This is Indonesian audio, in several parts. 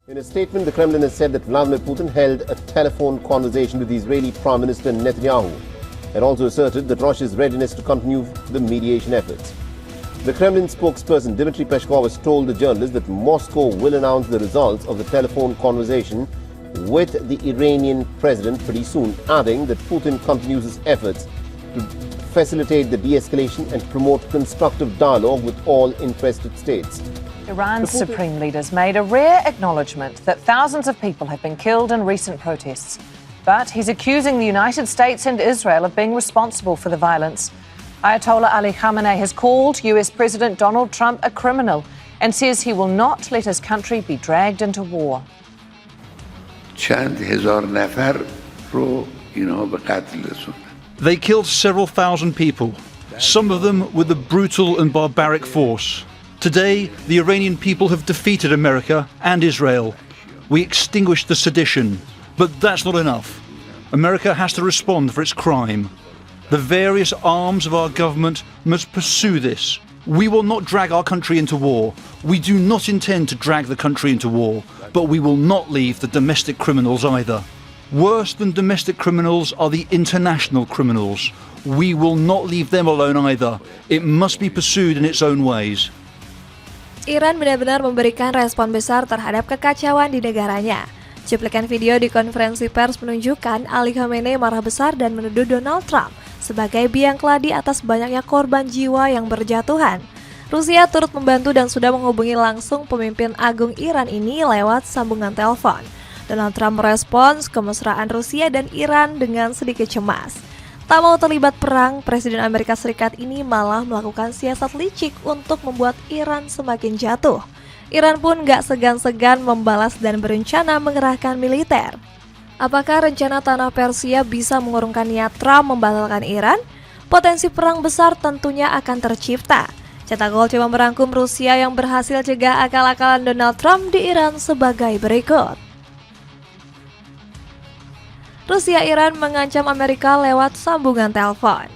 In a statement, the Kremlin has said that Vladimir Putin held a telephone conversation with the Israeli Prime Minister Netanyahu, and also asserted that Russia's readiness to continue the mediation efforts. The Kremlin spokesperson Dmitry Peskov has told the journalist that Moscow will announce the results of the telephone conversation with the Iranian president pretty soon, adding that Putin continues his efforts to facilitate the de-escalation and promote constructive dialogue with all interested states. Iran's supreme leaders made a rare acknowledgement that thousands of people have been killed in recent protests. But he's accusing the United States and Israel of being responsible for the violence. Ayatollah Ali Khamenei has called US President Donald Trump a criminal and says he will not let his country be dragged into war. They killed several thousand people, some of them with a brutal and barbaric force. Today, the Iranian people have defeated America and Israel. We extinguished the sedition, but that's not enough. America has to respond for its crime. The various arms of our government must pursue this. We will not drag our country into war. We do not intend to drag the country into war, but we will not leave the domestic criminals either. Worse than domestic criminals are the international criminals. We will not leave them alone either. It must be pursued in its own ways. Iran benar-benar memberikan respon besar terhadap kekacauan di negaranya. Cuplikan video di konferensi pers menunjukkan Ali Khamenei marah besar dan menuduh Donald Trump sebagai biang keladi atas banyaknya korban jiwa yang berjatuhan. Rusia turut membantu dan sudah menghubungi langsung pemimpin agung Iran ini lewat sambungan telepon. Donald Trump merespons kemesraan Rusia dan Iran dengan sedikit cemas. Tak mau terlibat perang, Presiden Amerika Serikat ini malah melakukan siasat licik untuk membuat Iran semakin jatuh. Iran pun gak segan-segan membalas dan berencana mengerahkan militer. Apakah rencana Tanah Persia bisa mengurungkan niat Trump membatalkan Iran? Potensi perang besar tentunya akan tercipta. Cetak Gol coba merangkum Rusia yang berhasil cegah akal-akalan Donald Trump di Iran sebagai berikut. Rusia-Iran mengancam Amerika lewat sambungan telepon.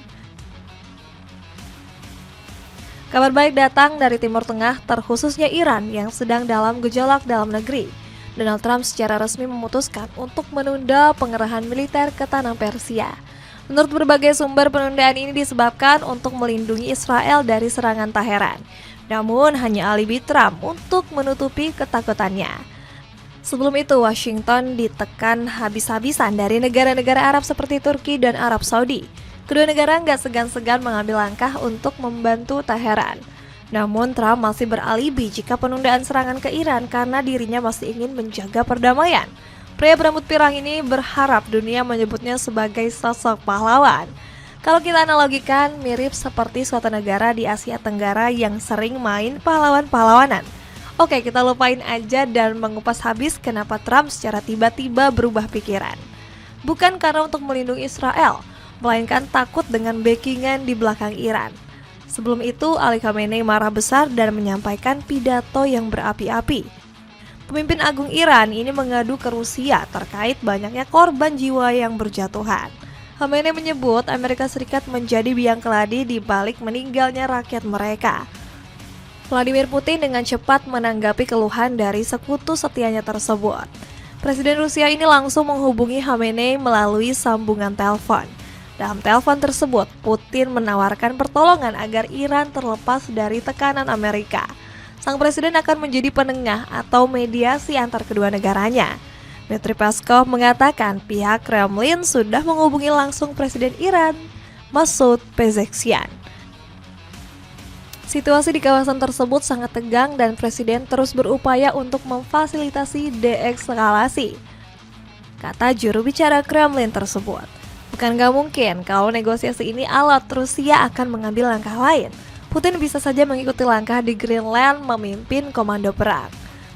Kabar baik datang dari Timur Tengah, terkhususnya Iran yang sedang dalam gejolak dalam negeri. Donald Trump secara resmi memutuskan untuk menunda pengerahan militer ke Tanah Persia. Menurut berbagai sumber, penundaan ini disebabkan untuk melindungi Israel dari serangan Teheran. Namun hanya alibi Trump untuk menutupi ketakutannya. Sebelum itu, Washington ditekan habis-habisan dari negara-negara Arab seperti Turki dan Arab Saudi. Kedua negara nggak segan-segan mengambil langkah untuk membantu Teheran. Namun Trump masih beralibi jika penundaan serangan ke Iran karena dirinya masih ingin menjaga perdamaian. Pria berambut pirang ini berharap dunia menyebutnya sebagai sosok pahlawan. Kalau kita analogikan, mirip seperti suatu negara di Asia Tenggara yang sering main pahlawan-pahlawanan. Oke, kita lupain aja dan mengupas habis kenapa Trump secara tiba-tiba berubah pikiran. Bukan karena untuk melindungi Israel, melainkan takut dengan backingan di belakang Iran. Sebelum itu, Ali Khamenei marah besar dan menyampaikan pidato yang berapi-api. Pemimpin agung Iran ini mengadu ke Rusia terkait banyaknya korban jiwa yang berjatuhan. Khamenei menyebut Amerika Serikat menjadi biang keladi di balik meninggalnya rakyat mereka. Vladimir Putin dengan cepat menanggapi keluhan dari sekutu setianya tersebut. Presiden Rusia ini langsung menghubungi Khamenei melalui sambungan telepon. Dalam telepon tersebut, Putin menawarkan pertolongan agar Iran terlepas dari tekanan Amerika. Sang presiden akan menjadi penengah atau mediasi antar kedua negaranya. Dmitry Peskov mengatakan pihak Kremlin sudah menghubungi langsung Presiden Iran, Masoud Pezeshkian. Situasi di kawasan tersebut sangat tegang dan Presiden terus berupaya untuk memfasilitasi deeskalasi, kata juru bicara Kremlin tersebut. Bukan gak mungkin kalau negosiasi ini alot, Rusia akan mengambil langkah lain. Putin bisa saja mengikuti langkah di Greenland memimpin komando perang.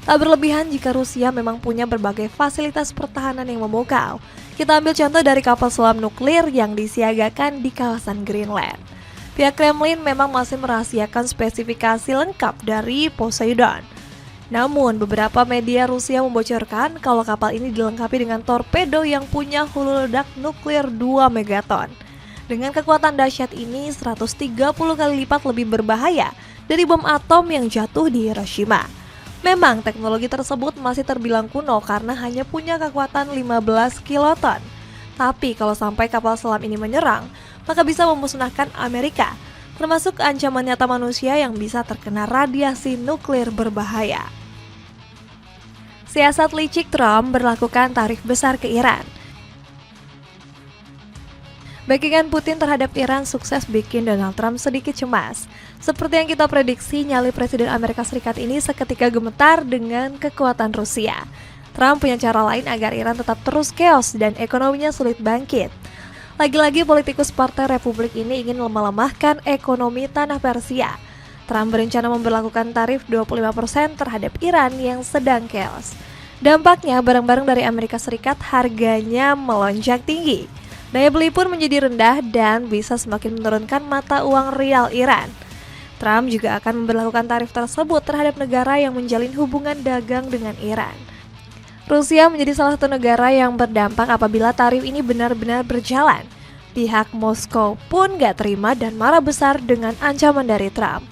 Tak berlebihan jika Rusia memang punya berbagai fasilitas pertahanan yang memukau. Kita ambil contoh dari kapal selam nuklir yang disiagakan di kawasan Greenland. Pihak Kremlin memang masih merahasiakan spesifikasi lengkap dari Poseidon. Namun, beberapa media Rusia membocorkan kalau kapal ini dilengkapi dengan torpedo yang punya hulu ledak nuklir 2 megaton. Dengan kekuatan dahsyat ini, 130 kali lipat lebih berbahaya dari bom atom yang jatuh di Hiroshima. Memang teknologi tersebut masih terbilang kuno karena hanya punya kekuatan 15 kiloton. Tapi kalau sampai kapal selam ini menyerang, maka bisa memusnahkan Amerika, termasuk ancaman nyata manusia yang bisa terkena radiasi nuklir berbahaya. Siasat licik Trump berlakukan tarif besar ke Iran. Backingan Putin terhadap Iran sukses bikin Donald Trump sedikit cemas. Seperti yang kita prediksi, nyali Presiden Amerika Serikat ini seketika gemetar dengan kekuatan Rusia. Trump punya cara lain agar Iran tetap terus chaos dan ekonominya sulit bangkit. Lagi-lagi politikus Partai Republik ini ingin melemahkan ekonomi tanah Persia. Trump berencana memberlakukan tarif 25% terhadap Iran yang sedang chaos. Dampaknya barang-barang dari Amerika Serikat harganya melonjak tinggi. Daya beli pun menjadi rendah dan bisa semakin menurunkan mata uang rial Iran. Trump juga akan memberlakukan tarif tersebut terhadap negara yang menjalin hubungan dagang dengan Iran. Rusia menjadi salah satu negara yang berdampak apabila tarif ini benar-benar berjalan. Pihak Moskow pun gak terima dan marah besar dengan ancaman dari Trump.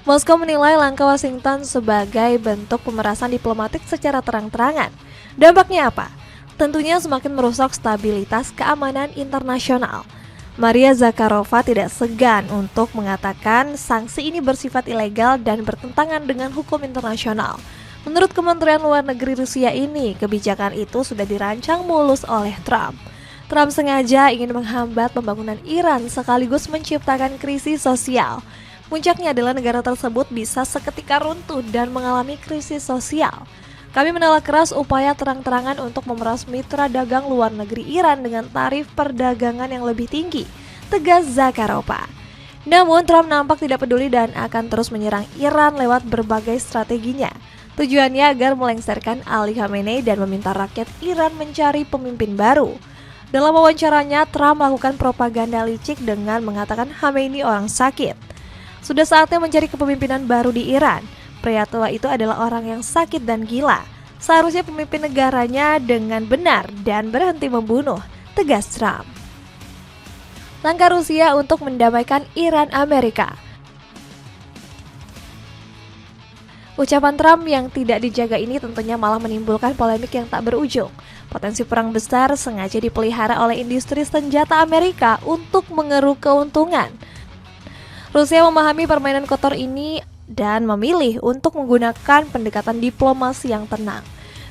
Moskow menilai langkah Washington sebagai bentuk pemerasan diplomatik secara terang-terangan. Dampaknya apa? Tentunya semakin merusak stabilitas keamanan internasional. Maria Zakharova tidak segan untuk mengatakan sanksi ini bersifat ilegal dan bertentangan dengan hukum internasional. Menurut Kementerian Luar Negeri Rusia ini, kebijakan itu sudah dirancang mulus oleh Trump. Trump sengaja ingin menghambat pembangunan Iran sekaligus menciptakan krisis sosial. Puncaknya adalah negara tersebut bisa seketika runtuh dan mengalami krisis sosial. Kami menolak keras upaya terang-terangan untuk memeras mitra dagang luar negeri Iran dengan tarif perdagangan yang lebih tinggi, tegas Zakharova. Namun Trump nampak tidak peduli dan akan terus menyerang Iran lewat berbagai strateginya. Tujuannya agar melengsarkan Ali Khamenei dan meminta rakyat Iran mencari pemimpin baru. Dalam wawancaranya, Trump melakukan propaganda licik dengan mengatakan Khamenei orang sakit. Sudah saatnya mencari kepemimpinan baru di Iran. Pria tua itu adalah orang yang sakit dan gila. Seharusnya pemimpin negaranya dengan benar dan berhenti membunuh, tegas Trump. Langkah Rusia untuk mendamaikan Iran Amerika. Ucapan Trump yang tidak dijaga ini tentunya malah menimbulkan polemik yang tak berujung. Potensi perang besar sengaja dipelihara oleh industri senjata Amerika untuk mengeruk keuntungan. Rusia memahami permainan kotor ini dan memilih untuk menggunakan pendekatan diplomasi yang tenang.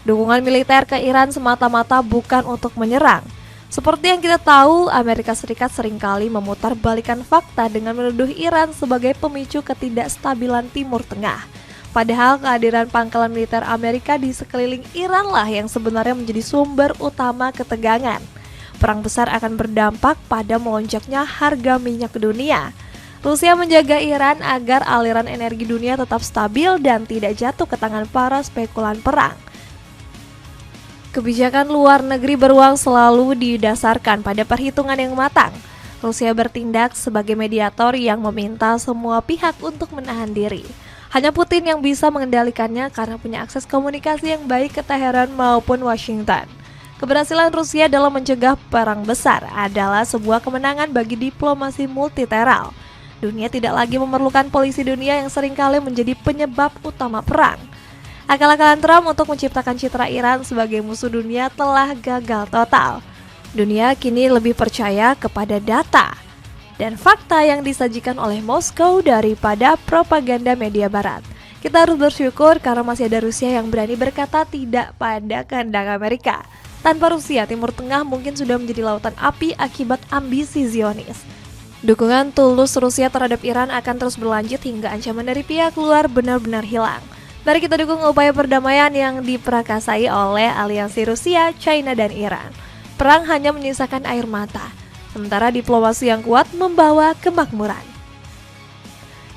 Dukungan militer ke Iran semata-mata bukan untuk menyerang. Seperti yang kita tahu, Amerika Serikat seringkali memutarbalikkan fakta dengan menuduh Iran sebagai pemicu ketidakstabilan Timur Tengah. Padahal kehadiran pangkalan militer Amerika di sekeliling Iran lah yang sebenarnya menjadi sumber utama ketegangan. Perang besar akan berdampak pada melonjaknya harga minyak dunia. Rusia menjaga Iran agar aliran energi dunia tetap stabil dan tidak jatuh ke tangan para spekulan perang. Kebijakan luar negeri beruang selalu didasarkan pada perhitungan yang matang. Rusia bertindak sebagai mediator yang meminta semua pihak untuk menahan diri. Hanya Putin yang bisa mengendalikannya karena punya akses komunikasi yang baik ke Teheran maupun Washington. Keberhasilan Rusia dalam mencegah perang besar adalah sebuah kemenangan bagi diplomasi multilateral. Dunia tidak lagi memerlukan polisi dunia yang seringkali menjadi penyebab utama perang. Akal-akalan Trump untuk menciptakan citra Iran sebagai musuh dunia telah gagal total. Dunia kini lebih percaya kepada data dan fakta yang disajikan oleh Moskow daripada propaganda media barat. Kita harus bersyukur karena masih ada Rusia yang berani berkata tidak pada kehendak Amerika. Tanpa Rusia, Timur Tengah mungkin sudah menjadi lautan api akibat ambisi Zionis. Dukungan tulus Rusia terhadap Iran akan terus berlanjut hingga ancaman dari pihak luar benar-benar hilang. Mari kita dukung upaya perdamaian yang diperakasai oleh aliansi Rusia, China, dan Iran. Perang hanya menyisakan air mata, sementara diplomasi yang kuat membawa kemakmuran.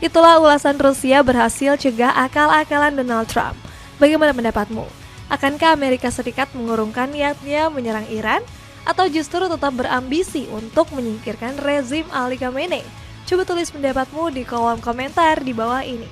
Itulah ulasan Rusia berhasil cegah akal-akalan Donald Trump. Bagaimana pendapatmu? Akankah Amerika Serikat mengurungkan niatnya menyerang Iran? Atau justru tetap berambisi untuk menyingkirkan rezim Ali Khamenei? Coba tulis pendapatmu di kolom komentar di bawah ini.